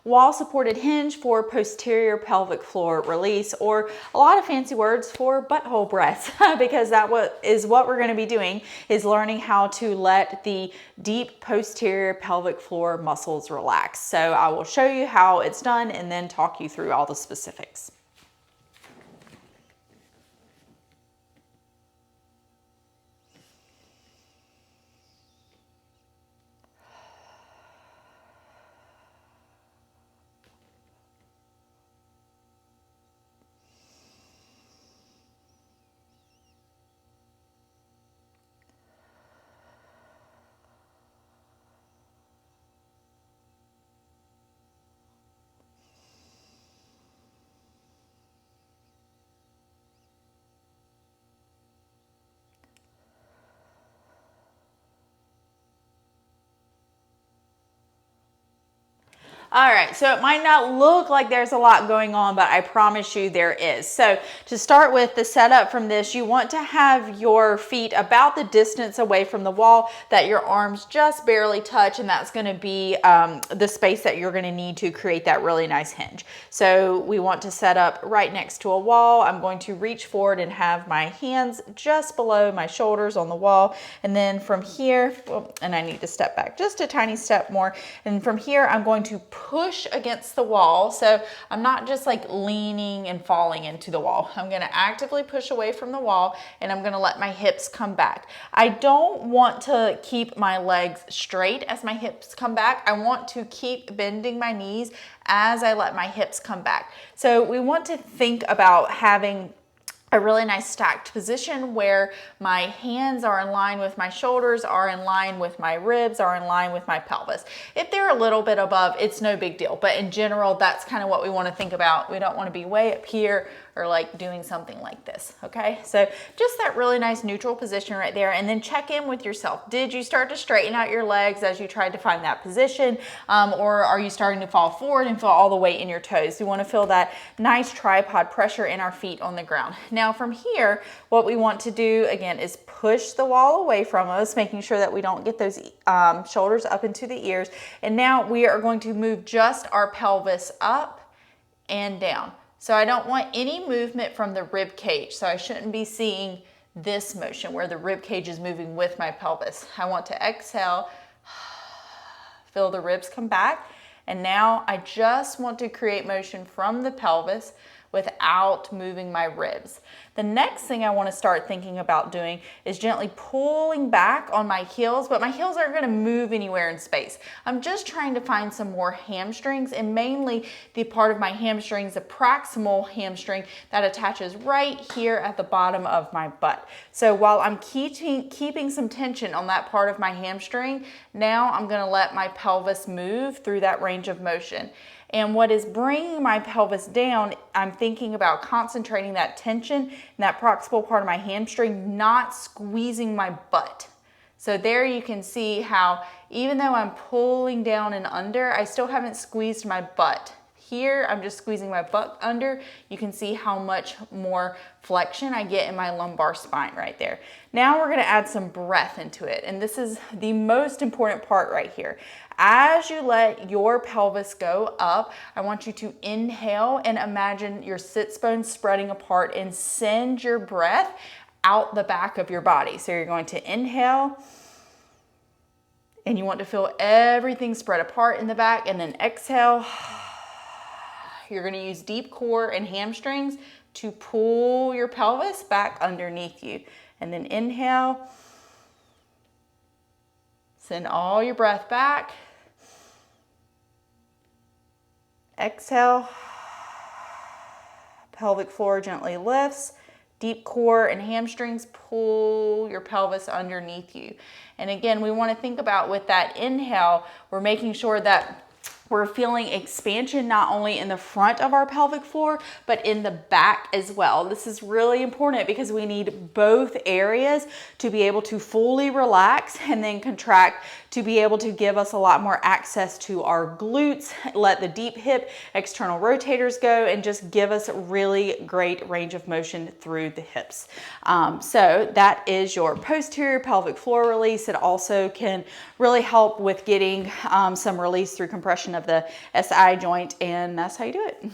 wall supported hinge for posterior pelvic floor release, or a lot of fancy words for butthole breaths, because that is what we're going to be doing, is learning how to let the deep posterior pelvic floor muscles relax. So I will show you how it's done and then talk you through all the specifics. All right, so it might not look like there's a lot going on, but I promise you there is. So to start with the setup from this, you want to have your feet about the distance away from the wall that your arms just barely touch, and that's gonna be the space that you're gonna need to create that really nice hinge. So we want to set up right next to a wall. I'm going to reach forward and have my hands just below my shoulders on the wall. And then from here, and I need to step back just a tiny step more. And from here, I'm going to push against the wall. So I'm not just like leaning and falling into the wall. I'm going to actively push away from the wall, and I'm going to let my hips come back. I don't want to keep my legs straight as my hips come back. I want to keep bending my knees as I let my hips come back. So we want to think about having a really nice stacked position where my hands are in line with my shoulders, are in line with my ribs, are in line with my pelvis. If they're a little bit above, it's no big deal. But in general, that's kind of what we want to think about. We don't want to be way up here or like doing something like this, okay? So just that really nice neutral position right there, and then check in with yourself. Did you start to straighten out your legs as you tried to find that position, or are you starting to fall forward and feel all the weight in your toes? We want to feel that nice tripod pressure in our feet on the ground. Now from here, what we want to do again is push the wall away from us, making sure that we don't get those shoulders up into the ears. And now we are going to move just our pelvis up and down. So I don't want any movement from the rib cage. So I shouldn't be seeing this motion where the rib cage is moving with my pelvis. I want to exhale, feel the ribs come back. And now I just want to create motion from the pelvis without moving my ribs. The next thing I want to start thinking about doing is gently pulling back on my heels, but my heels aren't going to move anywhere in space. I'm just trying to find some more hamstrings, and mainly the part of my hamstrings, the proximal hamstring that attaches right here at the bottom of my butt. So while I'm keeping some tension on that part of my hamstring, now I'm going to let my pelvis move through that range of motion. And what is bringing my pelvis down, I'm thinking about concentrating that tension in that proximal part of my hamstring, not squeezing my butt. So there you can see how even though I'm pulling down and under, I still haven't squeezed my butt. Here, I'm just squeezing my butt under. You can see how much more flexion I get in my lumbar spine right there. Now we're gonna add some breath into it. And this is the most important part right here. As you let your pelvis go up, I want you to inhale and imagine your sits bones spreading apart and send your breath out the back of your body. So you're going to inhale, and you want to feel everything spread apart in the back, and then exhale. You're going to use deep core and hamstrings to pull your pelvis back underneath you. And then inhale. Send all your breath back. Exhale. Pelvic floor gently lifts. Deep core and hamstrings pull your pelvis underneath you. And again, we want to think about with that inhale, we're making sure that we're feeling expansion not only in the front of our pelvic floor, but in the back as well. This is really important because we need both areas to be able to fully relax and then contract to be able to give us a lot more access to our glutes, let the deep hip external rotators go, and just give us a really great range of motion through the hips. So that is your posterior pelvic floor release. It also can really help with getting some release through compression of of the SI joint, and that's how you do it.